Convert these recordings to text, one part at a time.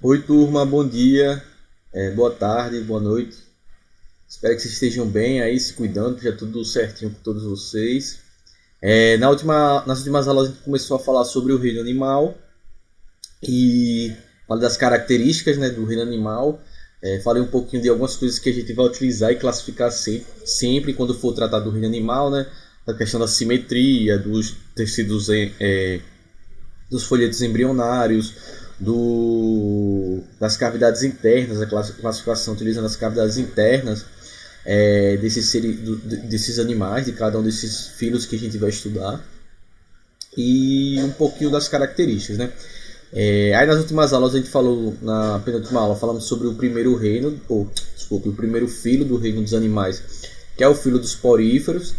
Oi, turma, bom dia, boa tarde, boa noite. Espero que vocês estejam bem aí, se cuidando, que já tudo certinho com todos vocês. Nas últimas aulas a gente começou a falar sobre o reino animal e falei das características, né, do reino animal. Falei um pouquinho de algumas coisas que a gente vai utilizar e classificar sempre quando for tratar do reino animal, né? A questão da simetria, dos tecidos dos folhetos embrionários, das cavidades internas, a classificação utilizando as cavidades internas desses animais, de cada um desses filhos que a gente vai estudar, e um pouquinho das características, né? Aí nas últimas aulas a gente falou, na penúltima aula, falamos sobre o primeiro reino, desculpe, o primeiro filho do reino dos animais, que é o filho dos poríferos.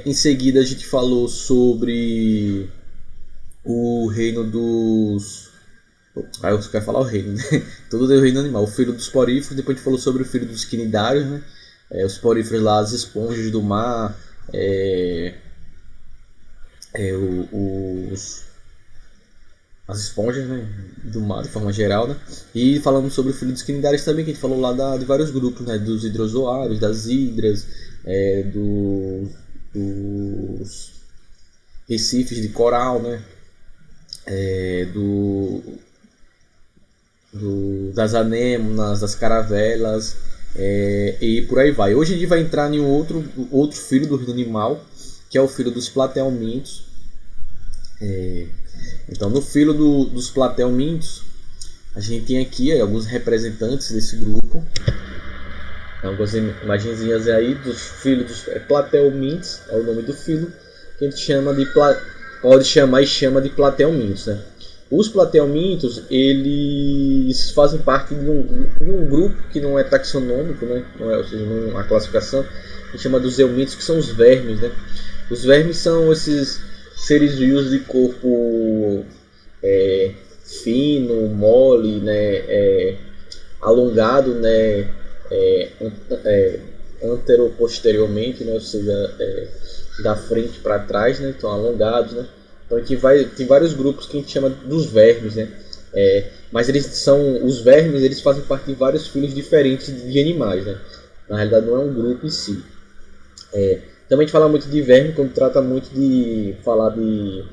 Em seguida a gente falou sobre o reino dos. Aí eu quero falar o reino, né? Tudo é o reino animal. O filho dos poríferos, depois a gente falou sobre o filho dos quinidários, né? Os poríferos lá, as esponjas do mar, os, as esponjas, né, do mar de forma geral, né? E falamos sobre o filho dos quinidários também, que a gente falou lá de vários grupos, né? Dos hidrozoários, das hidras, dos recifes de coral, né? Do, das anêmonas, das caravelas, e por aí vai. Hoje a gente vai entrar em outro filho do reino animal, que é o filho dos platelmintos. Então, no filho dos platelmintos, a gente tem aqui alguns representantes desse grupo. Algumas imagenzinhas aí dos filhos dos platelmintos, é o nome do filho, que a gente chama pode chamar e chama de platelmintos, né? Os platelmintos, eles fazem parte de um grupo que não é taxonômico, né? Não é, ou seja, não é uma classificação, que chama dos eumintos, que são os vermes, né? Os vermes são esses seres vivos de corpo fino, mole, né? Alongado, né? Anteroposteriormente, né? Ou seja, da frente para trás, né? Então alongados, né? Então aqui tem vários grupos que a gente chama dos vermes, né? Mas os vermes, eles fazem parte de vários filhos diferentes de animais, né? Na realidade não é um grupo em si. Também a gente fala muito de verme quando trata muito de falar de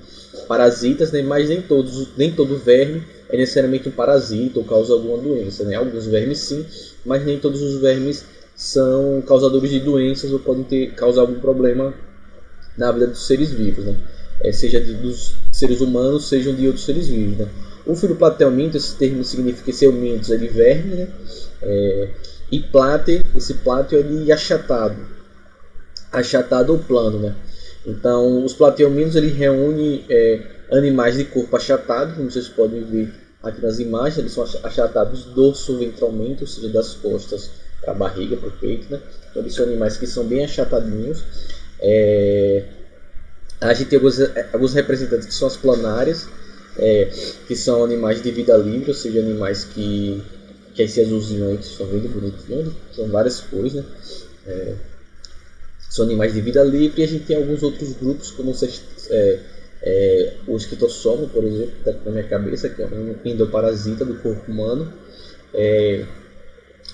parasitas, né? Mas nem todo verme é necessariamente um parasita ou causa alguma doença, né? Alguns vermes sim, mas nem todos os vermes são causadores de doenças ou podem causar algum problema na vida dos seres vivos, né? Seja dos seres humanos, sejam de outros seres vivos, né? O filoplateuminto, esse termo significa esse eumintos é de verme, né? E plater, esse plater é de achatado ou plano, né? Então, os plateuminos ele reúne animais de corpo achatado, como vocês podem ver aqui nas imagens, eles são achatados dorso-ventralmente, ou seja, das costas para a barriga, para o peito, né? Então, eles são animais que são bem achatadinhos. A gente tem alguns representantes que são as planárias, que são animais de vida livre, ou seja, animais que é esse azulzinho aí que vocês estão vendo bonitinho, são várias cores, né? São animais de vida livre, e a gente tem alguns outros grupos, como o esquitossomo, por exemplo, que está aqui na minha cabeça, que é um endoparasita do corpo humano.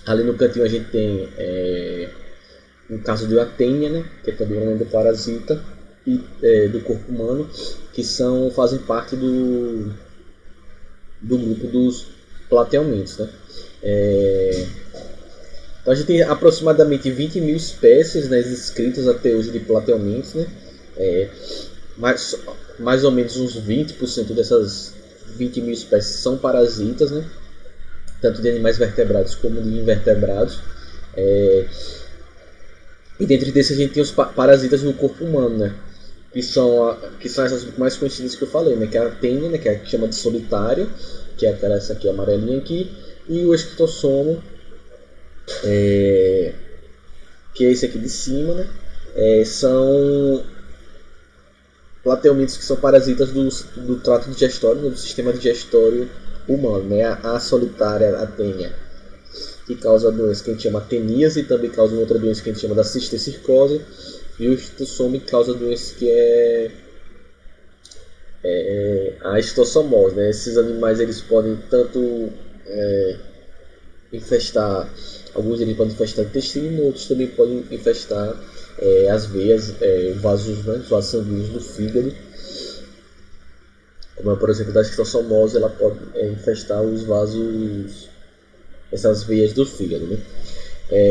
Ali no cantinho a gente tem um caso de Atenia, né, que é também um endoparasita do corpo humano, que fazem parte do grupo dos platelmintos, né? Então a gente tem aproximadamente 20 mil espécies, né, descritas até hoje de platelmintos, né? Mais ou menos uns 20% dessas 20 mil espécies são parasitas, né? Tanto de animais vertebrados como de invertebrados. E dentro desses a gente tem os parasitas no corpo humano, né? Que são essas mais conhecidas que eu falei, né? Que é a Atenia, né? Que é a que chama de solitária, que é essa aqui amarelinha aqui, e o esquitossomo, que é esse aqui de cima, né? São platelmintos que são parasitas do trato digestório, do sistema digestório humano, né? A solitária Atenia, que causa a doença que a gente chama teníase, e também causa uma outra doença que a gente chama da cisticercose, e o esquitossomo causa a doença que é a estossomose, né? Esses animais eles podem tanto infestar, alguns eles podem infestar o intestino, outros também podem infestar as veias, vasos, né, vasos sanguíneos do fígado, como por exemplo da esquistossomose, ela pode infestar os vasos, essas veias do fígado, né?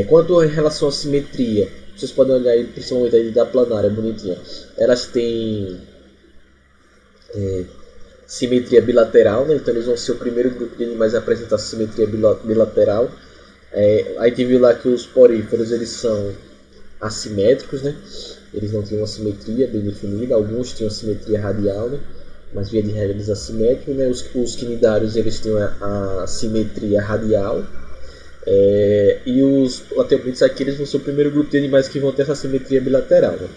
Quanto em relação à simetria, vocês podem olhar aí, principalmente aí da planária bonitinha, elas têm simetria bilateral, né? Então eles vão ser o primeiro grupo de animais a apresentar simetria bilateral. A gente viu lá que os poríferos eles são assimétricos, né? Eles não têm uma simetria bem definida, alguns tinham simetria radial, né? Mas via de regra eles assimétricos, né? Os quinidários eles têm a simetria radial, e os plateomitos aqui eles vão ser o primeiro grupo de animais que vão ter essa simetria bilateral, né?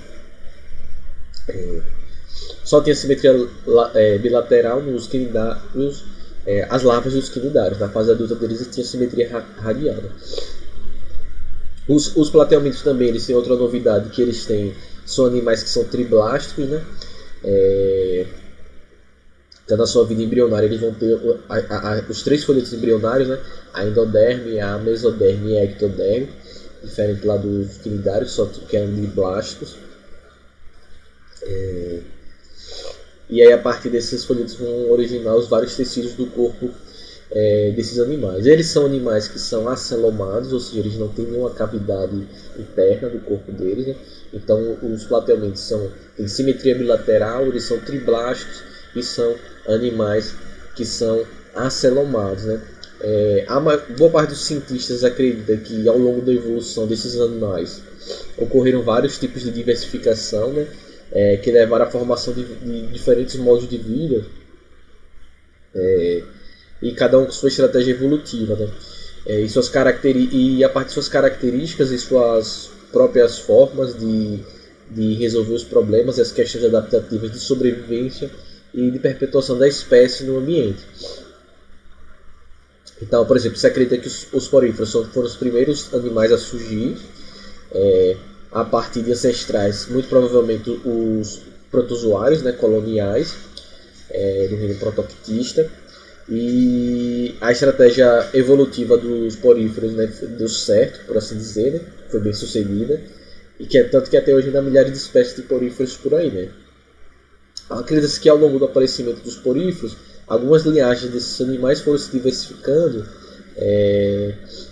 Só tem a simetria bilateral nos quinidários, as larvas dos quinidários. Na fase adulta deles tinha simetria radial, né? Os plateomitos também eles têm outra novidade, que eles são animais que são triblásticos, né? Então, na sua vida embrionária eles vão ter os 3 folhetos embrionários, né? A endoderme, a mesoderme e a ectoderme, diferente lá dos quinidários, só que eram diblásticos. E aí a partir desses folhetos vão originar os vários tecidos do corpo desses animais. Eles são animais que são acelomados, ou seja, eles não têm nenhuma cavidade interna do corpo deles, né? Então os plateomitos têm simetria bilateral, eles são triblásticos e são animais que são acelomados, né? Boa parte dos cientistas acredita que ao longo da evolução desses animais ocorreram vários tipos de diversificação, né? Que levaram à formação de diferentes modos de vida, e cada um com sua estratégia evolutiva, né? E a partir de suas características e suas próprias formas de resolver os problemas e as questões adaptativas de sobrevivência e de perpetuação da espécie no ambiente. Então, por exemplo, se acredita que os poríferos foram os primeiros animais a surgir a partir de ancestrais, muito provavelmente os protozoários, né, coloniais, do reino protoctista, e a estratégia evolutiva dos poríferos, né, deu certo, por assim dizer, né, foi bem sucedida, e tanto que até hoje ainda há milhares de espécies de poríferos por aí, né. Acredita-se que ao longo do aparecimento dos poríferos, algumas linhagens desses animais foram se diversificando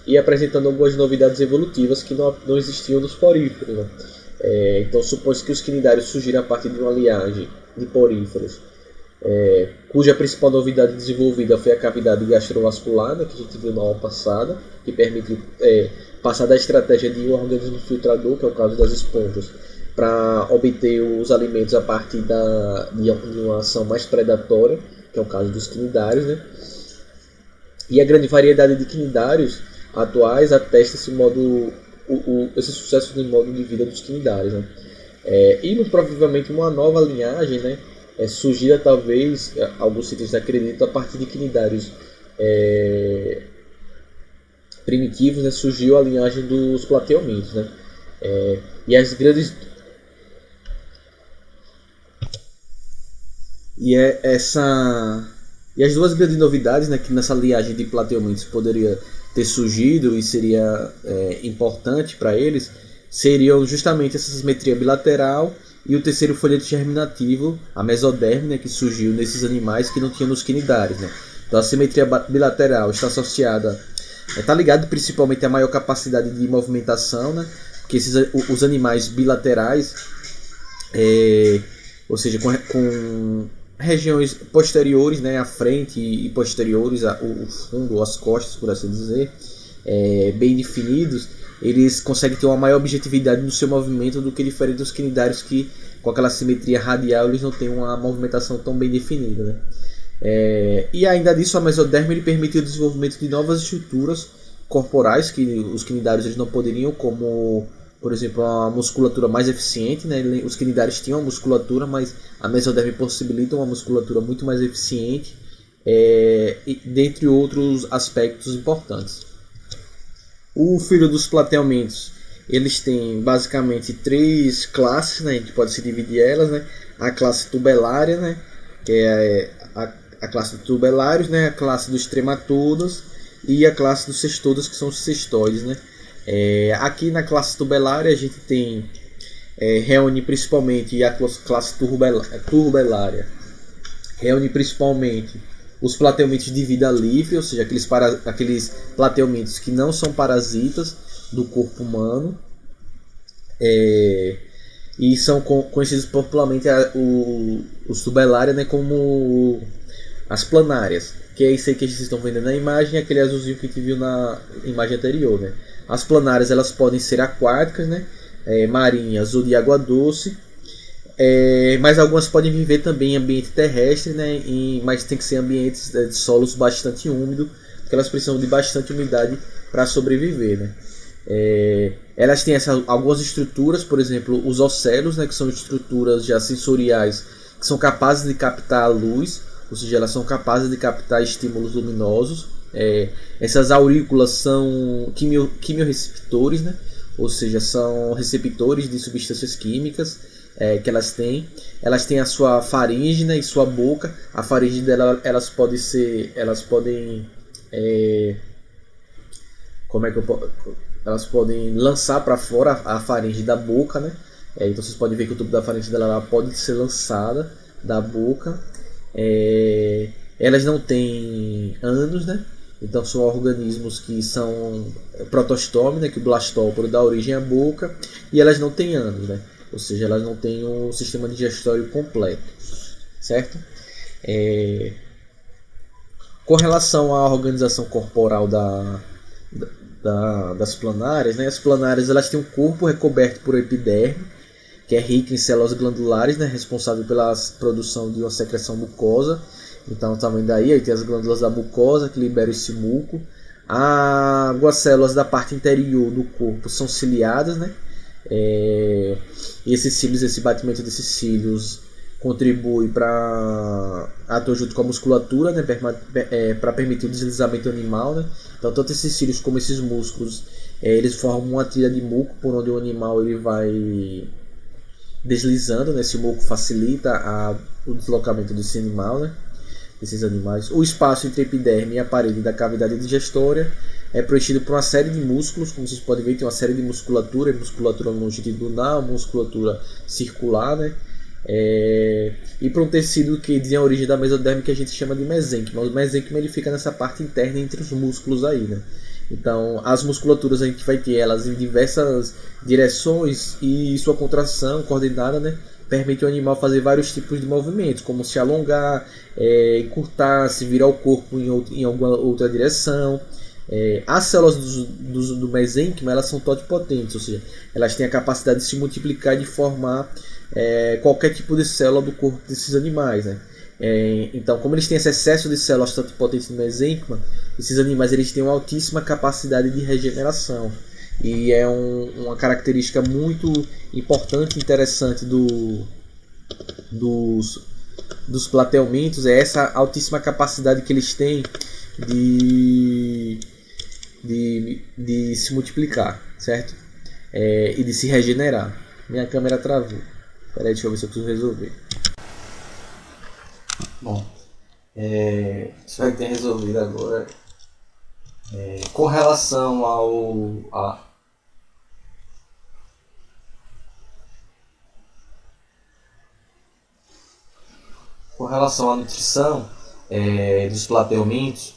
e apresentando algumas novidades evolutivas que não existiam nos poríferos, né? Então supõe-se que os quinidários surgiram a partir de uma linhagem de poríferos, cuja principal novidade desenvolvida foi a cavidade gastrovascular, né, que a gente viu na aula passada, que permitiu passar da estratégia de um organismo filtrador, que é o caso das esponjas, para obter os alimentos a partir de uma ação mais predatória, que é o caso dos quinidários, né? E a grande variedade de quinidários atuais atesta esse sucesso de modo de vida dos quinidários, né? E muito provavelmente uma nova linhagem, né, surgida talvez, alguns cientistas acreditam, a partir de quinidários primitivos, né, surgiu a linhagem dos plateomitos, né? E as grandes E as duas grandes novidades, né, que nessa linhagem de plateomitos poderia ter surgido e seria importante para eles, seriam justamente essa simetria bilateral e o terceiro folheto germinativo, a mesoderme, né, que surgiu nesses animais que não tinham nos quinidários, né. Então a simetria bilateral está associada, está ligado principalmente à maior capacidade de movimentação, né, porque os animais bilaterais, ou seja, com regiões posteriores, né, à frente e posteriores, o fundo, as costas, por assim dizer, bem definidos, eles conseguem ter uma maior objetividade no seu movimento do que diferente dos quinidários, que com aquela simetria radial eles não têm uma movimentação tão bem definida, né? E ainda disso, a mesoderme ele permite o desenvolvimento de novas estruturas corporais que os quinidários eles não poderiam, como por exemplo a musculatura mais eficiente, né? Os quinidários tinham uma musculatura, mas a mesoderme possibilita uma musculatura muito mais eficiente, dentre outros aspectos importantes. O filho dos plateomitos, eles têm basicamente 3 classes, né? A gente pode se dividir elas, né? A classe tubelária, né, que é a classe de tubelários, né? A classe dos trematodos e a classe dos cestodos, que são os cestoides, né? Aqui na classe tubelária a gente tem reúne principalmente a classe turbelária, reúne principalmente os plateumintos de vida livre, ou seja, aqueles plateumintos que não são parasitas do corpo humano, e são conhecidos popularmente os tubelários, né, como as planárias, que é isso aí que vocês estão vendo na imagem, aquele azulzinho que a gente viu na imagem anterior, né? As planárias elas podem ser aquáticas, né, marinhas ou de água doce, mas algumas podem viver também em ambiente terrestre, né, mas tem que ser ambientes de solos bastante úmidos, porque elas precisam de bastante umidade para sobreviver, né? Elas têm algumas estruturas, por exemplo, os ocelos, né, que são estruturas já sensoriais que são capazes de captar a luz, ou seja, elas são capazes de captar estímulos luminosos. Essas aurículas são quimiorreceptores, né, ou seja, são receptores de substâncias químicas que elas têm. Elas têm a sua faringe, né, e sua boca. A faringe dela, elas podem elas podem lançar para fora a faringe da boca, né? Então vocês podem ver que o tubo da faringe dela pode ser lançada da boca. Elas não têm ânos, né? Então são organismos que são protostome, né? Que o blastóporo dá origem à boca, e elas não têm ânos, né? Ou seja, elas não têm um sistema digestório completo, certo? Com relação à organização corporal das planárias, né? As planárias elas têm um corpo recoberto por epiderme, que é rico em células glandulares, né? Responsável pela produção de uma secreção mucosa. Então, tá vendo aí tem as glândulas da mucosa que liberam esse muco. As células da parte interior do corpo são ciliadas, né? E esses cílios, esse batimento desses cílios contribui para atuar junto com a musculatura, né, para permitir o deslizamento animal, né? Então tanto esses cílios como esses músculos eles formam uma trilha de muco por onde o animal ele vai deslizando, né? Esse muco facilita o deslocamento desse animal, né? Desses animais. O espaço entre a epiderme e a parede da cavidade digestória é preenchido por uma série de músculos, como vocês podem ver, tem uma série de musculatura longitudinal, musculatura circular, né? E para um tecido que tem a origem da mesoderme que a gente chama de mesênquima. O mesênquima ele fica nessa parte interna entre os músculos aí, né? Então as musculaturas a gente vai ter elas em diversas direções e sua contração coordenada, né, permite ao animal fazer vários tipos de movimentos, como se alongar, encurtar, se virar o corpo em alguma outra direção. As células do mesênquima elas são totipotentes, ou seja, elas têm a capacidade de se multiplicar e de formar qualquer tipo de célula do corpo desses animais, né? Então, como eles têm esse excesso de células totipotentes no mesênquima, esses animais eles têm uma altíssima capacidade de regeneração. E é uma característica muito importante e interessante dos plateumintos, é essa altíssima capacidade que eles têm de se multiplicar, certo? E de se regenerar. Minha câmera travou. Peraí, deixa eu ver se eu consigo resolver. Bom, espero que tenha resolvido agora. Com relação à nutrição dos plateumintos,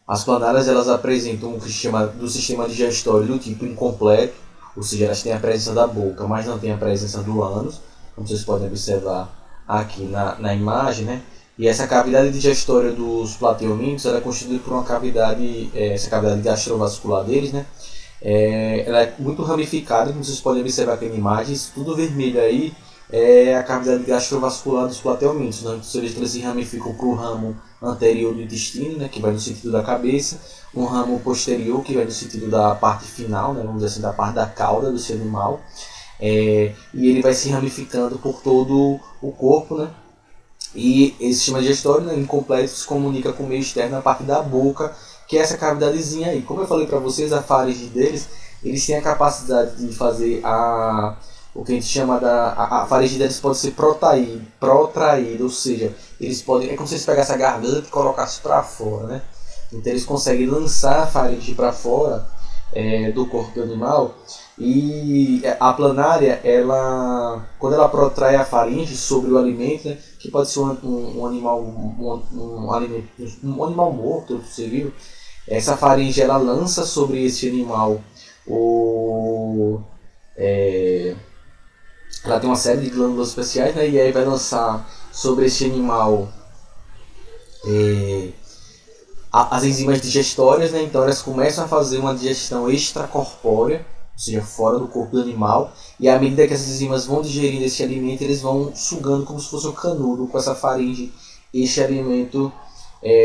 as planárias elas apresentam do sistema digestório do tipo incompleto, ou seja, elas têm a presença da boca, mas não têm a presença do ânus, como vocês podem observar aqui na imagem, né? E essa cavidade digestória dos plateumintos ela é constituída por uma cavidade, essa cavidade gastrovascular deles, né? Ela é muito ramificada, como vocês podem observar aqui na imagem, tudo vermelho aí é a cavidade gastrovascular dos plateumintos, né? Você vê que eles se ramificam para o ramo anterior do intestino, né, que vai no sentido da cabeça, um ramo posterior que vai no sentido da parte final, né, vamos dizer assim, da parte da cauda desse animal, e ele vai se ramificando por todo o corpo, né? E esse sistema digestório, né, incompleto se comunica com o meio externo na parte da boca, que é essa cavidadezinha aí. Como eu falei para vocês, a faringe deles, eles têm a capacidade de fazer o que a gente chama a faringe deles pode ser protraída, ou seja, eles podem, é como se eles pegassem a garganta e colocassem para fora, né? Então eles conseguem lançar a faringe para fora do corpo do animal, e a planária, ela, quando ela protrai a faringe sobre o alimento, né, que pode ser um animal, um animal morto, você viu? Essa faringe ela lança sobre esse animal ela tem uma série de glândulas especiais, né, e aí vai lançar sobre esse animal as enzimas digestórias, né, então elas começam a fazer uma digestão extracorpórea, ou seja, fora do corpo do animal, e à medida que essas enzimas vão digerindo esse alimento, eles vão sugando como se fosse um canudo com essa faringe este alimento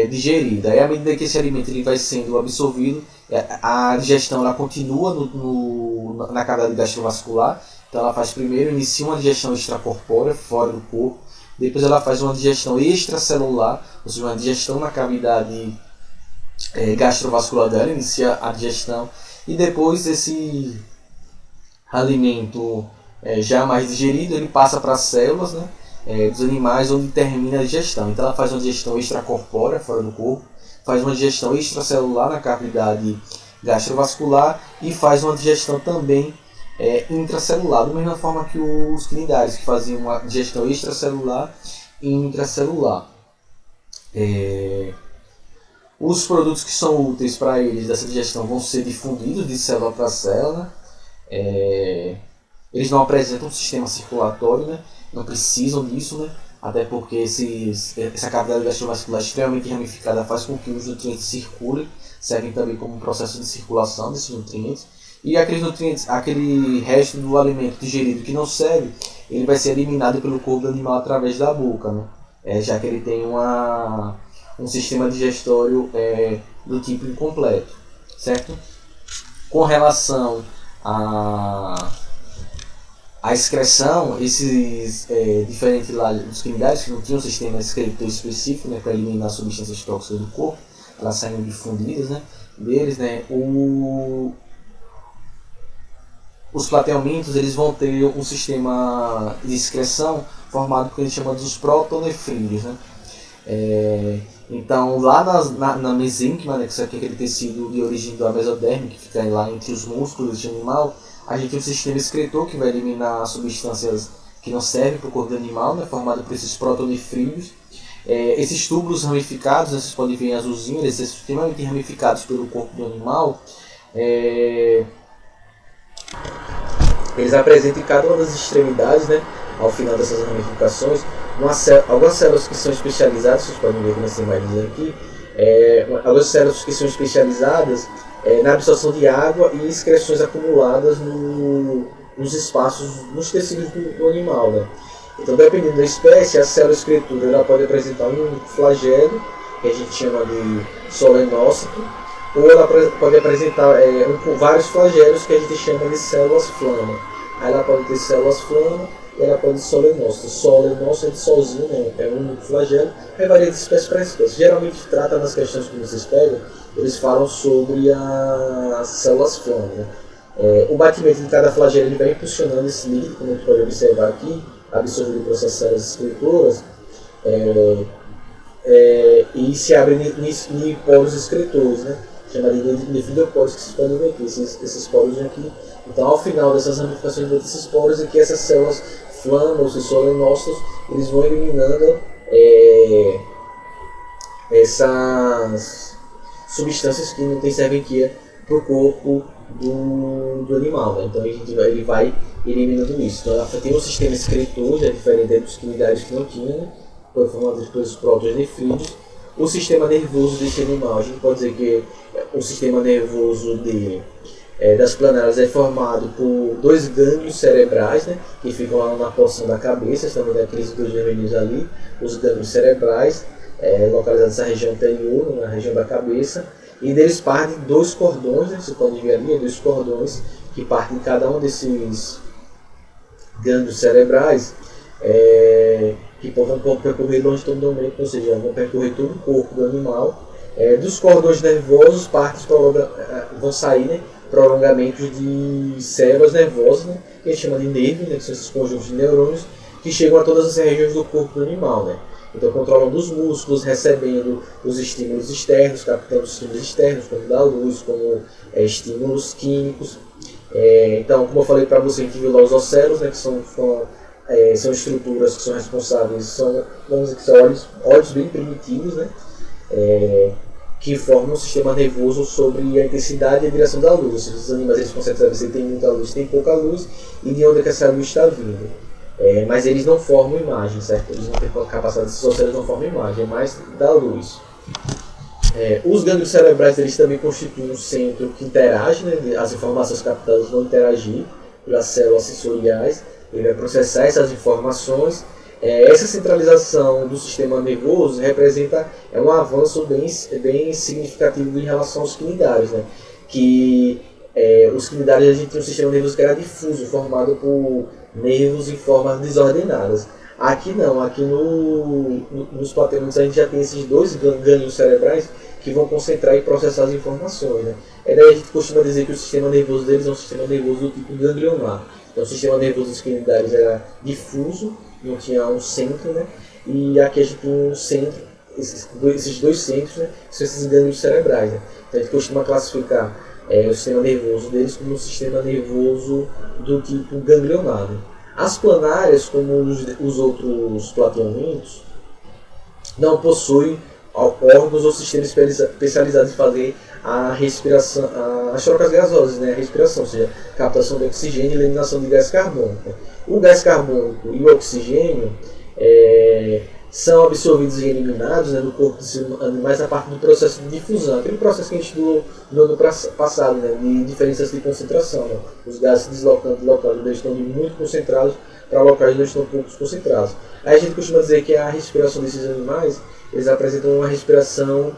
digerido. Aí à medida que esse alimento ele vai sendo absorvido, a digestão ela continua na cavidade gastrovascular, então ela faz primeiro, inicia uma digestão extracorpórea, fora do corpo, depois ela faz uma digestão extracelular, ou seja, uma digestão na cavidade gastrovascular dela, inicia a digestão, e depois esse alimento já mais digerido, ele passa para as células, né, dos animais, onde termina a digestão. Então ela faz uma digestão extracorpórea, fora do corpo, faz uma digestão extracelular na cavidade gastrovascular e faz uma digestão também intracelular, da mesma forma que os cnidários, que faziam uma digestão extracelular e intracelular. Os produtos que são úteis para eles dessa digestão vão ser difundidos de célula para célula. Eles não apresentam um sistema circulatório, né? Não precisam disso, né? Até porque essa cavidade gastrovascular extremamente ramificada faz com que os nutrientes circulem, servem também como um processo de circulação desses nutrientes. E aqueles nutrientes, aquele resto do alimento digerido que não serve, ele vai ser eliminado pelo corpo do animal através da boca, né? Já que ele tem um sistema digestório do tipo incompleto, certo? Com relação à excreção, esses diferentes lá dos cnidários que não tinham um sistema excretor específico, né, para eliminar substâncias tóxicas do corpo, elas saem difundidas, né, deles, né? Os plateumintos, eles vão ter um sistema de excreção formado por que eles chamam dos protonefrídeos, né? Então lá na mesênquima, né, que é aquele tecido de origem da mesoderme, que fica lá entre os músculos do animal, a gente tem um sistema excretor que vai eliminar substâncias que não servem para o corpo do animal, né, formado por esses protonefrídeos. Esses túbulos ramificados, vocês podem ver em azulzinho, eles são extremamente ramificados pelo corpo do animal. Eles apresentam em cada uma das extremidades, né, ao final dessas ramificações, algumas células que são especializadas, vocês podem ver nessa imagem aqui, algumas células que são especializadas na absorção de água e excreções acumuladas nos espaços, nos tecidos do animal, né? Então, dependendo da espécie, a célula excretora ela pode apresentar um flagelo, que a gente chama de solenócito, ou ela pode apresentar vários flagelos, que a gente chama de células flama. Aí ela pode ter células flama e ela pode ter solenócito. Solenócito é de solzinho, né? É um flagelo, aí varia de espécie para espécie. Geralmente trata nas questões que vocês pegam, eles falam sobre as células flama, né? O batimento de cada flagelo ele vai impulsionando esse líquido, como a gente pode observar aqui, absorvido por essas células excretoras, e se abre em poros excretores, né? Chamados de nefridopóros, que vocês podem ver aqui, esses poros aqui. Então, ao final dessas ramificações desses poros, aqui essas células flama, ou solenócitos, eles vão eliminando essas substâncias que não têm serventia para o corpo do animal, né? Então ele vai eliminando isso. Então ela tem um sistema excretor, já diferente dos cnidários que não tinha, né? Foi formado pelos protonefrídeos. O sistema nervoso desse animal, a gente pode dizer que o sistema nervoso dele, das planárias, é formado por dois gânglios cerebrais, né, que ficam lá na porção da cabeça, estão daqueles dois vermelhos ali, os gânglios cerebrais, localizados nessa região anterior, na região da cabeça, e deles partem dois cordões, né, você pode ver ali, dois cordões que partem de cada um desses gânglios cerebrais, que vão percorrer longitudinalmente, ou seja, vão percorrer todo o corpo do animal. Dos cordões nervosos, vão sair, né, prolongamentos de células nervosas, né, que a gente chama de nervos, né, que são esses conjuntos de neurônios, que chegam a todas as regiões do corpo do animal, né. Então controlando os músculos, recebendo os estímulos externos, captando os estímulos externos, como da luz, como estímulos químicos. Então, como eu falei para você, a gente viu lá os ocelos, né, que são estruturas que são responsáveis, vamos dizer que são olhos bem primitivos, né, que formam um sistema nervoso sobre a intensidade e a direção da luz. Ou seja, os animais eles conseguem saber se tem muita luz, se tem pouca luz e de onde é que essa luz está vindo. Mas eles não formam imagem, certo? Eles não têm capacidade, esses ocelos não formam imagem, é mais da luz. Os gânglios cerebrais eles também constituem um centro que interage, né? As informações captadas vão interagir pelas células sensoriais, ele vai processar essas informações. Essa centralização do sistema nervoso representa um avanço bem significativo em relação aos quinidários, né? Que os quinidários a gente tem um sistema nervoso que era difuso, formado por nervos em formas desordenadas. Aqui não, aqui nos plateumintos a gente já tem esses dois gânglios cerebrais que vão concentrar e processar as informações, né? Daí a gente costuma dizer que o sistema nervoso deles é um sistema nervoso do tipo ganglionar. Então o sistema nervoso dos quinidários era difuso, não tinha um centro, né? E aqui a gente tem um centro, esses dois centros, né? São esses gânglios cerebrais, né? Então a gente costuma classificar o sistema nervoso deles como um sistema nervoso do tipo ganglionar, né? As planárias, como os outros plateumintos, não possuem órgãos ou sistemas especializados em fazer a respiração, as trocas gasosas, né? A respiração, ou seja, captação de oxigênio e eliminação de gás carbônico. O gás carbônico e o oxigênio são absorvidos e eliminados, né, do corpo dos animais a partir do processo de difusão, aquele processo que a gente estudou no ano passado, né, de diferenças de concentração. Né? Os gases se deslocando de locais onde eles estão muito concentrados para locais onde eles estão pouco concentrados. Aí a gente costuma dizer que a respiração desses animais, eles apresentam uma respiração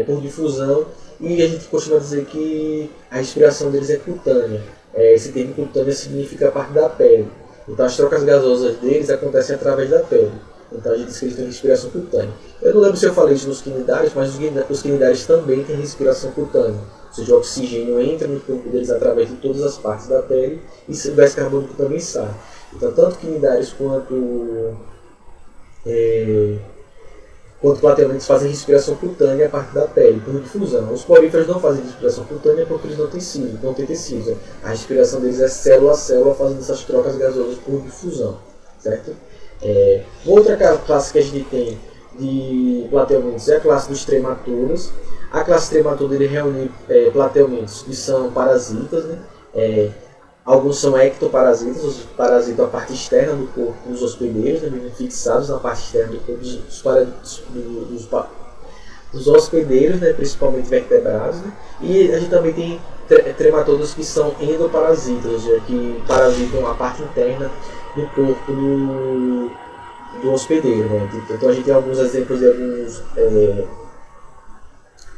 por difusão, e a gente costuma dizer que a respiração deles é cutânea. Esse termo cutânea significa a parte da pele. Então as trocas gasosas deles acontecem através da pele. Então a gente diz que eles têm respiração cutânea. Eu não lembro se eu falei isso nos quinidários, mas os quinidários também têm respiração cutânea. Ou seja, o oxigênio entra no corpo deles através de todas as partes da pele e o gás carbônico também sai. Então tanto quinidários quanto plateumintos fazem respiração cutânea a partir da pele, por difusão. Os poríferos não fazem respiração cutânea porque eles não têm cílios, não têm tecidos. Né? A respiração deles é célula a célula, fazendo essas trocas gasosas por difusão. Certo? Outra classe que a gente tem de plateumintos é a classe dos trematodos. A classe trematoda ele reúne plateumintos que são parasitas, né? Alguns são ectoparasitas, ou seja, parasitam a parte externa do corpo dos hospedeiros, né, fixados na parte externa do corpo dos hospedeiros, né, principalmente vertebrados. Né? E a gente também tem trematodos que são endoparasitas, ou seja, que parasitam a parte interna do corpo do hospedeiro. Né? Então a gente tem alguns exemplos de alguns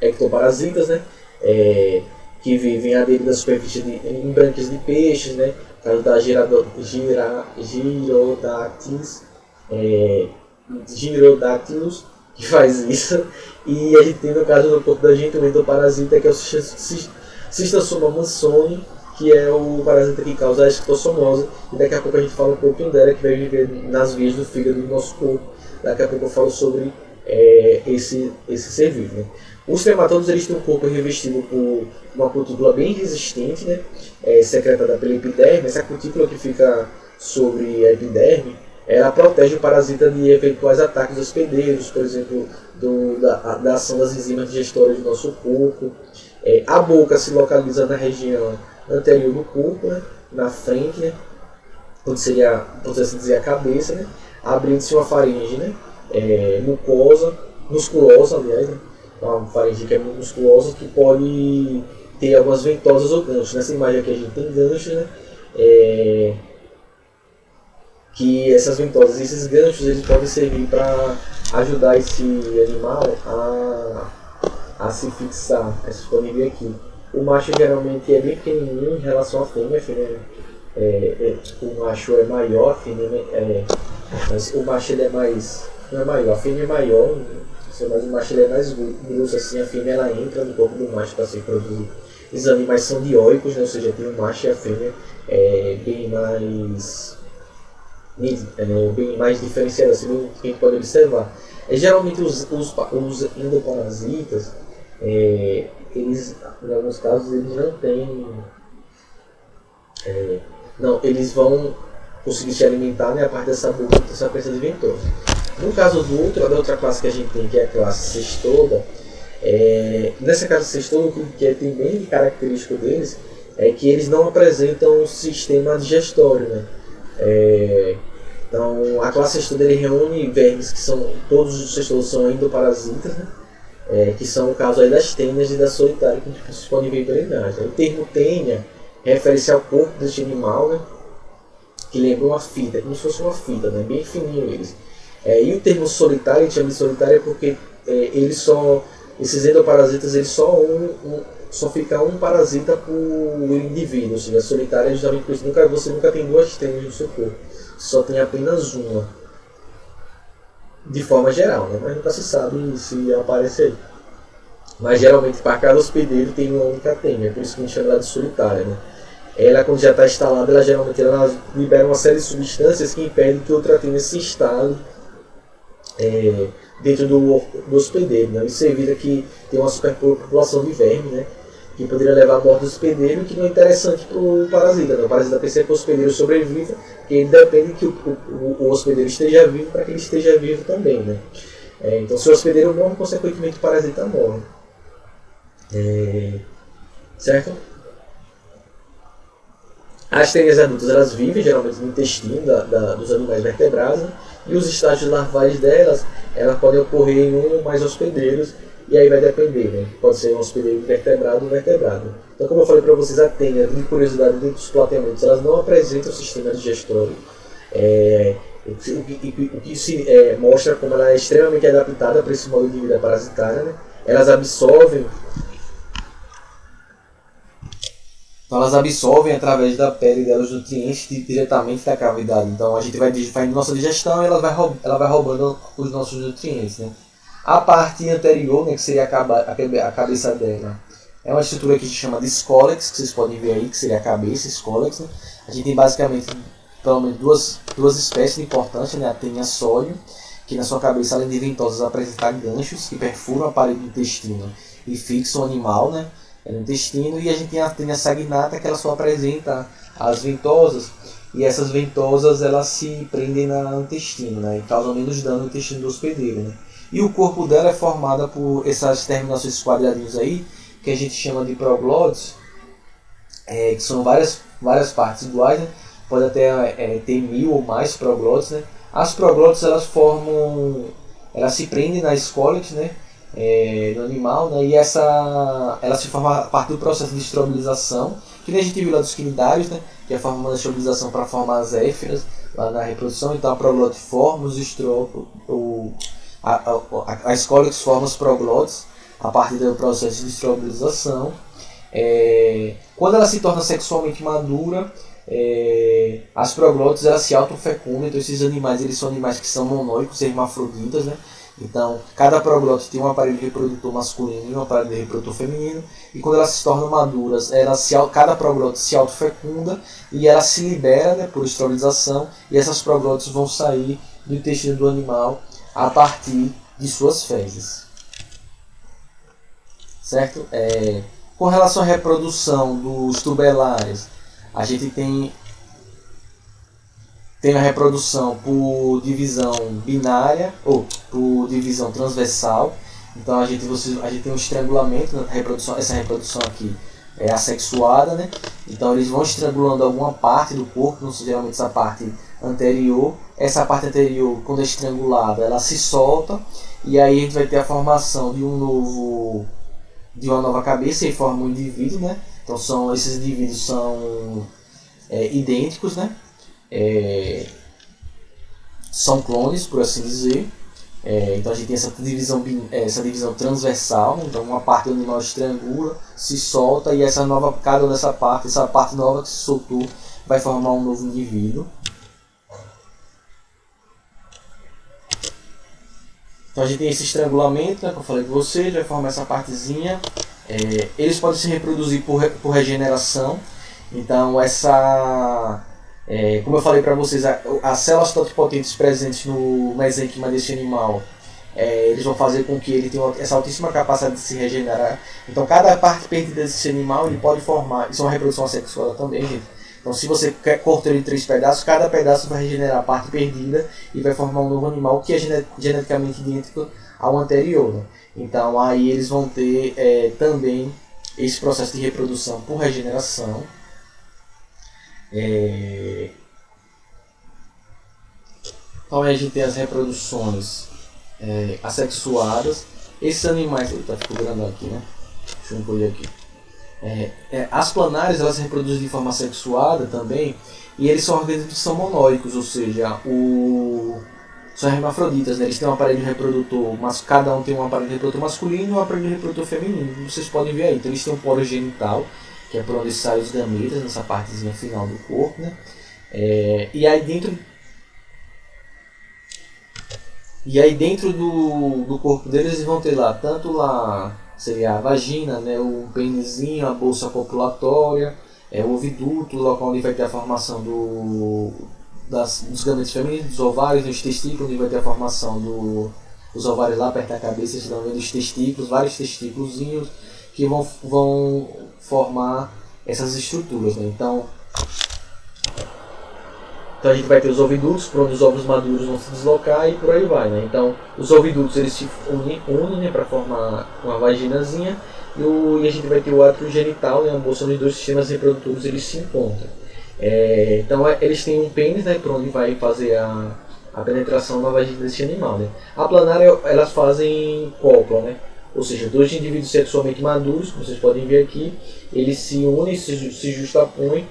ectoparasitas, né? Que vivem à beira da superfície em branquias de peixes, né? No caso da Gyrodactylus, que faz isso. E a gente tem no caso do corpo da gente o endoparasita, que é o Schistosoma mansoni, que é o parasita que causa a esquistossomose. E daqui a pouco a gente fala um pouquinho dela, que vai viver nas vias do fígado do nosso corpo. Daqui a pouco eu falo sobre esse ser vivo. Né? Os trematodos eles têm um corpo revestido por uma cutícula bem resistente, né? Secretada pela epiderme. Essa cutícula que fica sobre a epiderme, ela protege o parasita de eventuais ataques hospedeiros, por exemplo, da ação das enzimas digestórias do nosso corpo. A boca se localiza na região anterior do corpo, né? Na frente, né? Onde seria, pode-se dizer, a cabeça, né? Abrindo-se uma faringe, né? Musculosa, aliás, né? Uma faringe que é musculosa, que pode ter algumas ventosas ou ganchos. Nessa imagem aqui a gente tem ganchos, né? Que essas ventosas, esses ganchos, eles podem servir para ajudar esse animal a se fixar. Vocês podem ver aqui. O macho geralmente é bem pequenininho em relação à fêmea. O macho é maior, a fêmea mas o macho ele é mais, não é maior, a fêmea é maior, mas o macho ele é mais grosso, assim, a fêmea ela entra no corpo do macho para se reproduzir. Esses animais são dioicos, né? Ou seja, tem o macho e a fêmea bem mais bem mais diferenciada, assim, que a gente pode observar. Geralmente os endoparasitas, eles, em alguns casos, eles não têm... não, eles vão conseguir se alimentar, né, a partir dessa boca, dessa peça de ventosa. No caso da outra classe que a gente tem, que é a classe cestoda, nessa classe cestoda, o que tem bem característico deles é que eles não apresentam um sistema digestório, né? Então, a classe cestoda ele reúne vermes que são, todos os cestodos são endoparasitas, né? Que são o caso aí das tênias e da solitária, que vocês podem ver pela imagem. O termo tênia refere-se ao corpo deste animal, né? Que lembra uma fita, como se fosse uma fita, né? Bem fininho eles. E o termo solitário, a gente chama de solitário porque esses endoparasitas, eles só fica um parasita por indivíduo, ou seja, solitário é justamente por isso você nunca tem duas tênias no seu corpo, só tem apenas uma, de forma geral, né? Mas nunca se sabe se aparece aí. Mas geralmente para cada hospedeiro tem uma única tênia, por isso que a gente chama ela de solitária, né? Ela, quando já está instalada, ela libera uma série de substâncias que impedem que outra tênia se instale dentro do hospedeiro, né? Isso evita que tenha uma superpopulação de vermes, né? Que poderia levar à morte do hospedeiro, que não é interessante para o parasita, né? O parasita pensa que o hospedeiro sobreviva, porque ele depende que o hospedeiro esteja vivo para que ele esteja vivo também, né? Então, se o hospedeiro morre, consequentemente o parasita morre. Certo? As tênias adultas, elas vivem geralmente no intestino dos animais vertebrados, né? E os estágios larvais delas, elas podem ocorrer em um ou mais hospedeiros, e aí vai depender, né? Pode ser um hospedeiro vertebrado ou vertebrado. Então, como eu falei para vocês, a tênia, de curiosidade, dentro dos plateamentos, elas não apresentam o sistema digestório. O que se mostra como ela é extremamente adaptada para esse modo de vida parasitária, né? Elas absorvem através da pele delas os nutrientes diretamente da cavidade. Então a gente vai fazendo nossa digestão e ela vai roubando os nossos nutrientes, né? A parte anterior, né, que seria a cabeça dela, é uma estrutura que a gente chama de escólex, que vocês podem ver aí, que seria a cabeça, escólex, né? A gente tem basicamente pelo menos duas espécies de importância, né? A tênia sódio, que na sua cabeça, além de ventosas, apresenta ganchos que perfuram a parede do intestino e fixam o animal, né, no intestino. E a gente tem a tênia saginata, que ela só apresenta as ventosas, e essas ventosas elas se prendem no intestino, né, e causam menos dano no intestino do hospedeiro, né. E o corpo dela é formado por essas terminações quadradinhos aí, que a gente chama de proglódeos, que são várias partes iguais, né. Pode até ter 1000 ou mais proglódeos, né. As proglódeos elas se prendem na escólex, né, do animal, né, e ela se forma a partir do processo de estrobilização, que nem a gente viu lá dos quinidários, né, que é a forma da estrobilização para formar as éfiras lá na reprodução. Então a proglóide forma os a escólex forma os proglódeos a partir do processo de estrobilização. Quando ela se torna sexualmente madura, as proglóides elas se autofecundam. Então esses animais, eles são animais que são monóicos, hermafroditas, né? Então cada proglóide tem um aparelho reprodutor masculino e um aparelho reprodutor feminino, e quando elas se tornam maduras, cada proglóide se autofecunda e ela se libera, né, por esterilização, e essas proglóides vão sair do intestino do animal a partir de suas fezes, certo? Com relação à reprodução dos tubelares, a gente tem a reprodução por divisão binária ou por divisão transversal. Então a gente tem um estrangulamento na reprodução. Essa reprodução aqui é assexuada, né? Então eles vão estrangulando alguma parte do corpo, não geralmente essa parte anterior. Essa parte anterior, quando é estrangulada, ela se solta, e aí a gente vai ter a formação de uma nova cabeça e forma um indivíduo, né? Então esses indivíduos são idênticos, né? São clones, por assim dizer. Então a gente tem essa divisão transversal, né? Então uma parte do animal estrangula, se solta, e essa parte nova que se soltou vai formar um novo indivíduo. Então a gente tem esse estrangulamento, né, que eu falei com vocês, vai formar essa partezinha. Eles podem se reproduzir por regeneração. Então Como eu falei para vocês, as células totipotentes presentes no mesênquima desse animal, eles vão fazer com que ele tenha essa altíssima capacidade de se regenerar. Então cada parte perdida desse animal ele pode formar, isso é uma reprodução assexuada também, gente. Então se você corta ele em 3 pedaços, cada pedaço vai regenerar a parte perdida e vai formar um novo animal que é geneticamente idêntico ao anterior, né? Então aí eles vão ter também esse processo de reprodução por regeneração. Então aí a gente tem as reproduções assexuadas. Esses animais, ele está figurando aqui, né? Deixa eu incluir aqui. As planárias, elas se reproduzem de forma sexuada também, e eles são organismos que são monóicos, ou seja, são hermafroditas, né? Eles têm um aparelho reprodutor, mas cada um tem um aparelho reprodutor masculino e um aparelho reprodutor feminino, como vocês podem ver aí. Então eles têm um poro genital, que é por onde saem os gametas, nessa partezinha final do corpo, né? E aí dentro do corpo deles eles vão ter lá, tanto lá seria a vagina, né, o pênisinho, a bolsa copulatória, o oviduto, o local onde vai ter a formação dos gametas femininos, dos ovários, os testículos, onde vai ter a formação dos ovários lá perto da cabeça, vocês estão vendo os testículos, vários testículozinhos que vão formar essas estruturas, né? Então a gente vai ter os ovidutos, por onde os ovos maduros vão se deslocar e por aí vai, né? Então os ovidutos eles se unem, né, para formar uma vaginazinha e a gente vai ter o átrio genital, né, a bolsa onde os dois sistemas reprodutores eles se encontram. Então eles têm um pênis, né, por onde vai fazer a penetração na vagina desse animal, né? A planária elas fazem cópula, né? Ou seja, dois indivíduos sexualmente maduros, como vocês podem ver aqui, eles se unem, se justapõem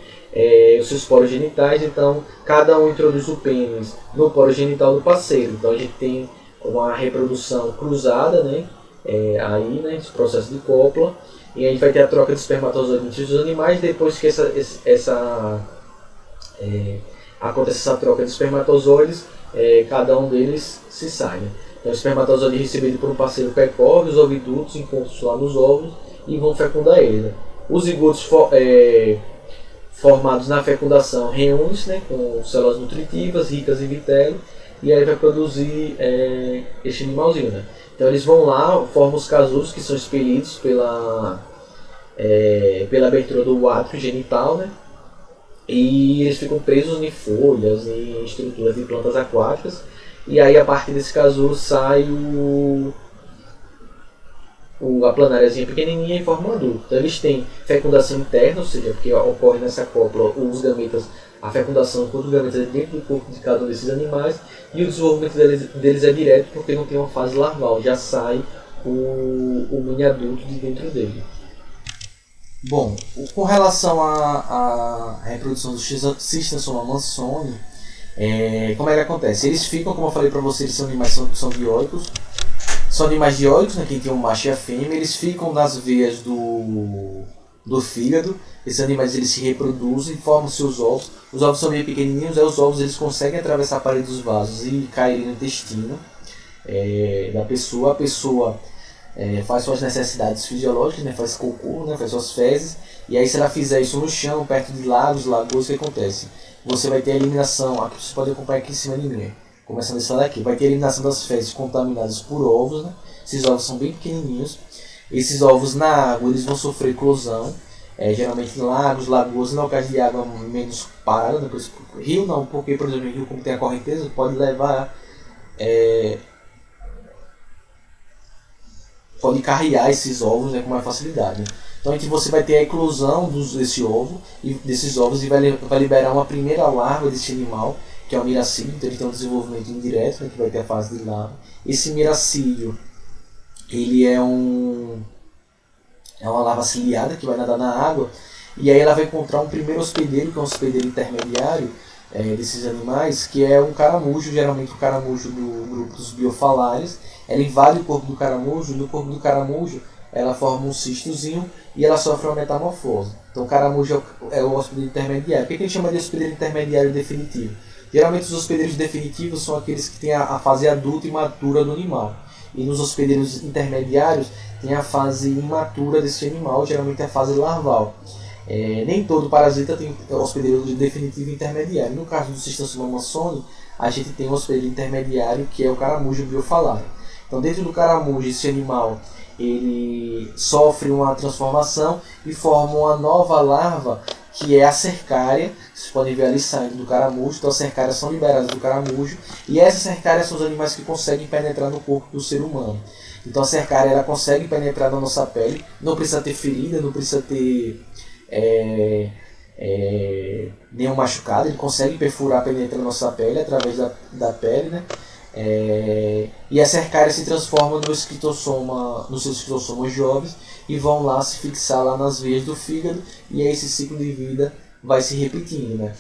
os seus poros genitais, então cada um introduz o pênis no poro genital do parceiro. Então a gente tem uma reprodução cruzada, né? Aí, né, esse processo de cópula, e a gente vai ter a troca de espermatozoides entre os animais. Depois que acontece essa troca de espermatozoides, cada um deles se sai, né? Então o espermatozoide é recebido por um parceiro percorre os ovidutos, encontros lá nos óvulos e vão fecundar ele, né? Os zigotos formados na fecundação reúnem-se, né, com células nutritivas ricas em vitelo, e aí vai produzir este animalzinho, né? Então eles vão lá, formam os casulos que são expelidos pela abertura do átrio genital, né? E eles ficam presos em folhas, em estruturas de plantas aquáticas, e aí a partir desse casulo sai a planáriazinha pequenininha em forma adulta. Então eles têm fecundação interna, ou seja, porque ocorre nessa cópula os gametas, a fecundação enquanto os gametas é dentro do corpo de cada um desses animais, e o desenvolvimento deles é direto porque não tem uma fase larval, já sai o mini adulto de dentro dele. Bom, com relação à reprodução do Schistosoma mansoni, como é que acontece? Eles ficam, como eu falei para vocês, eles são animais são dioicos. São animais dioicos, né, que tem um macho e a fêmea, eles ficam nas veias do fígado. Esses animais eles se reproduzem, formam seus ovos. Os ovos são meio pequenininhos, aí os ovos eles conseguem atravessar a parede dos vasos e cair no intestino da pessoa. A pessoa faz suas necessidades fisiológicas, né, faz cocô, né, faz suas fezes. E aí se ela fizer isso no chão, perto de lagos, lagoas, o que acontece? Você vai ter a eliminação, aqui vocês podem acompanhar aqui em cima de mim. Começando esse lado aqui, vai ter a eliminação das fezes contaminadas por ovos, né? Esses ovos são bem pequenininhos. Esses ovos na água eles vão sofrer eclosão, geralmente em lagos, lagoas, em locais de água menos parada. Depois, rio não, porque por exemplo, rio como tem a correnteza, pode levar, pode carrear esses ovos, né, com mais facilidade, né? Então você vai ter a eclosão desses ovos e vai liberar uma primeira larva desse animal, que é o miracídio. Então ele tem um desenvolvimento indireto, né, que vai ter a fase de larva. Esse miracídio, ele é uma larva ciliada que vai nadar na água, e aí ela vai encontrar um primeiro hospedeiro, que é um hospedeiro intermediário desses animais, que é um caramujo, geralmente o caramujo do grupo dos biofalares. Ela invade o corpo do caramujo, e no corpo do caramujo ela forma um cistozinho e ela sofre uma metamorfose. Então o caramujo é o hospedeiro intermediário. Por que a gente chama de hospedeiro intermediário definitivo? Geralmente os hospedeiros definitivos são aqueles que têm a fase adulta e matura do animal. E nos hospedeiros intermediários tem a fase imatura desse animal, geralmente a fase larval. Nem todo parasita tem hospedeiro definitivo e intermediário. No caso do Cystosoma mansoni, a gente tem um hospedeiro intermediário, que é o caramujo biofaláreo. Então, dentro do caramujo, esse animal ele sofre uma transformação e forma uma nova larva, que é a cercária. Vocês podem ver ali saindo do caramujo. Então, as cercárias são liberadas do caramujo, e essas cercárias são os animais que conseguem penetrar no corpo do ser humano. Então, a cercária ela consegue penetrar na nossa pele, não precisa ter ferida, não precisa ter nenhum machucado, ele consegue perfurar, penetrar na nossa pele através da pele, né? E a cercária se transforma nos seus esquitossomas jovens e vão lá se fixar lá nas veias do fígado, e aí esse ciclo de vida vai se repetindo, né?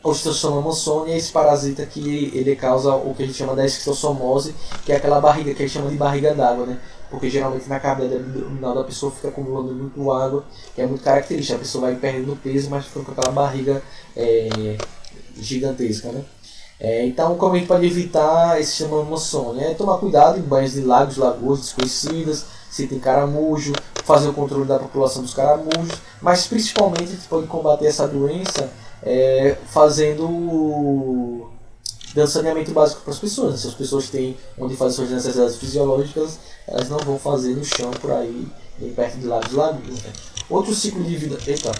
O Cystosoma mansoni é esse parasita que ele causa o que a gente chama da esquistossomose, que é aquela barriga que a gente chama de barriga d'água, né? Porque geralmente na cavidade abdominal da pessoa fica acumulando muito água, que é muito característica. A pessoa vai perdendo peso, mas fica com aquela barriga gigantesca, né? Então, como a gente pode evitar esse Cystosoma mansoni? Tomar cuidado em banhos de lagos, lagoas desconhecidas, se tem caramujo, fazer o controle da população dos caramujos, mas principalmente a gente pode combater essa doença dando saneamento básico para as pessoas. Se as pessoas têm onde fazer suas necessidades fisiológicas, elas não vão fazer no chão por aí, nem perto de lagos, lagoas. Outro ciclo de vida... Eita,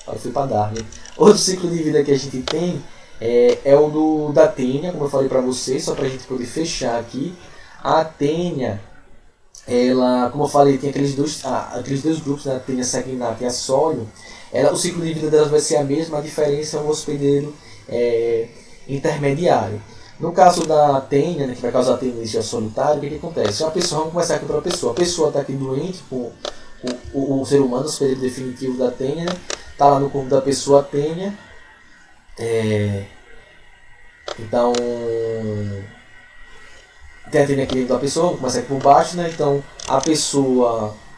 aí fui para dar, né? Outro ciclo de vida que a gente tem é o da tênia, como eu falei para vocês, só para a gente poder fechar aqui. A tênia, ela, como eu falei, tem aqueles dois grupos, né? A tênia saginata e a sólio. O ciclo de vida delas vai ser a mesma, a diferença é um hospedeiro intermediário. No caso da tênia, né, que vai causar tendência solitária, o que acontece? Vamos começar aqui para a pessoa está aqui doente com o ser humano, o hospedeiro definitivo da tênia, né? Está lá no corpo da pessoa a tênia. Então, tem a tênia aqui dentro da pessoa, vamos começar aqui por baixo, né? Então,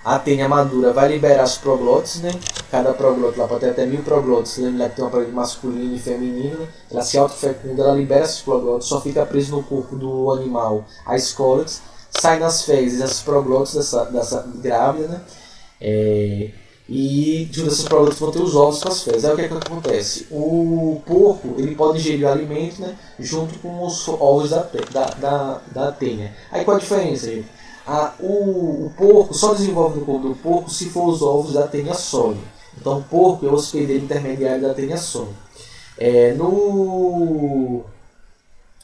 a tênia madura vai liberar os proglótis, né? Cada proglótise lá pode ter até 1000 proglótides. Lembra que tem uma parede masculina e feminina, né? Ela se autofecunda, ela libera esses proglótides, só fica preso no corpo do animal a escólex, sai nas fezes esses proglótides dessa grávida, né? E junto a esses proglótides vão ter os ovos com as fezes. Aí o que acontece? O porco ele pode ingerir o alimento, né? Junto com os ovos da tênia. Aí qual a diferença, gente? O porco só desenvolve no corpo do porco se for os ovos da tênia sólio. Então o porco é o hospedeiro intermediário da tênia sólio.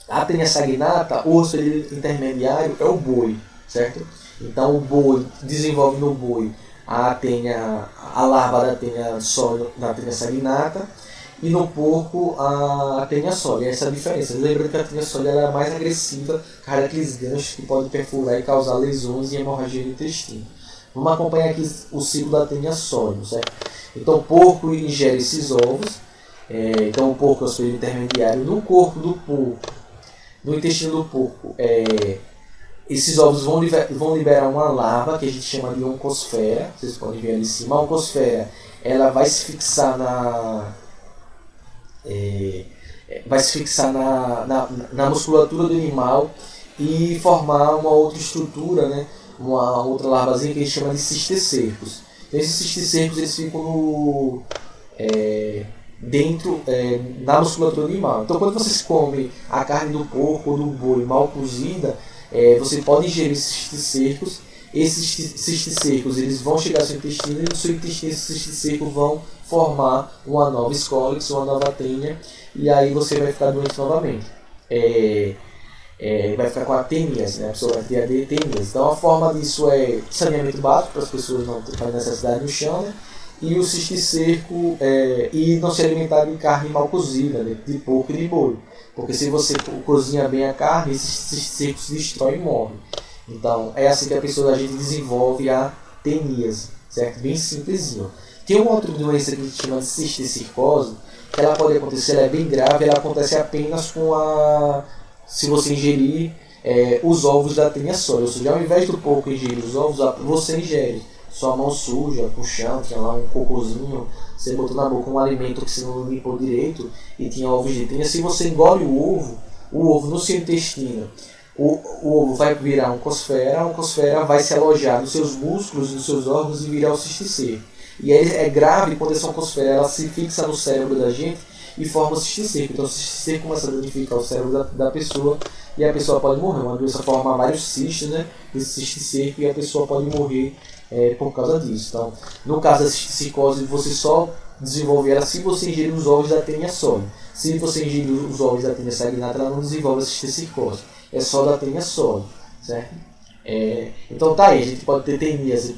A tênia saginata, o hospedeiro intermediário é o boi, certo? Então o boi desenvolve no boi a larva da tênia sólio, da tênia saginata, e no porco a tênia sólio. Essa é a diferença. Lembrando que a tênia sólio é mais agressiva, carrega aqueles ganchos que podem perfurar e causar lesões e hemorragia no intestino. Vamos acompanhar aqui o ciclo da tênia sólio, certo? Então o porco ingere esses ovos. Então o porco é o hospedeiro intermediário. No corpo do porco, no intestino do porco, esses ovos vão liberar uma larva que a gente chama de oncosfera. Vocês podem ver ali em cima. A oncosfera ela vai se fixar na musculatura do animal e formar uma outra estrutura, né? Uma outra larvazinha que a gente chama de cisticercos. Então esses cisticercos eles ficam na musculatura do animal. Então quando vocês comem a carne do porco ou do boi mal cozida, você pode ingerir esses cisticercos. Esses cisticercos eles vão chegar ao seu intestino, e no seu intestino esses cisticercos vão formar uma nova escólex, uma nova tênia, e aí você vai ficar doente novamente. Vai ficar com atenias, né? A pessoa vai ter atenias. Então a forma disso é saneamento básico para as pessoas não terem necessidade no chão, né? E o cisticerco e não se alimentar de carne mal cozida, né? De porco e de boi. Porque se você cozinha bem a carne, esses cisticercos se destroem e morrem. Então é assim que a gente desenvolve a teníase, certo? Bem simplesinho. Tem uma outra doença que a gente chama de cisticercose, que ela pode acontecer, ela é bem grave, ela acontece apenas se você ingerir os ovos da tênia sólio. Ou seja, ao invés do porco ingerir os ovos, você ingere sua mão suja, com chão, tinha lá um cocôzinho, você botou na boca um alimento que você não limpou direito e tinha ovos de tênia. Se você engole o ovo no seu intestino, o ovo vai virar a oncosfera vai se alojar nos seus músculos, nos seus órgãos e virar o cisticerco. E aí é grave quando essa oncosfera ela se fixa no cérebro da gente e forma cisticerco. Então o cisticerco começa a danificar o cérebro da pessoa e a pessoa pode morrer. Uma doença forma vários cistos, né, desse cisticerco, e a pessoa pode morrer por causa disso. Então, no caso da cisticose, você só desenvolve ela se você ingerir os ovos da tênia sólia. Se você ingerir os ovos da tênia saginata, ela não desenvolve a cisticercose. É só da tênia sólia, certo? Então tá aí, a gente pode ter tênias,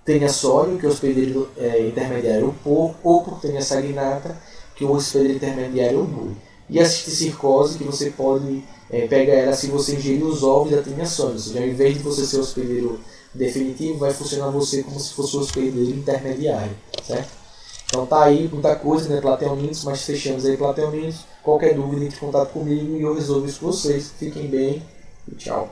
tênia sólia, que é o hospedeiro intermediário ou por tênia saginata, que o hospedeiro intermediário é o boi. E a cisticercose, que você pode pegar ela se você ingerir os ovos da tênia sólia. Ou seja, ao invés de você ser o hospedeiro definitivo, vai funcionar você como se fosse o hospedeiro intermediário, certo? Então tá aí muita coisa, né, Plateonitos, mas fechamos aí Plateonitos. Qualquer dúvida, entre em contato comigo e eu resolvo isso com vocês. Fiquem bem e tchau.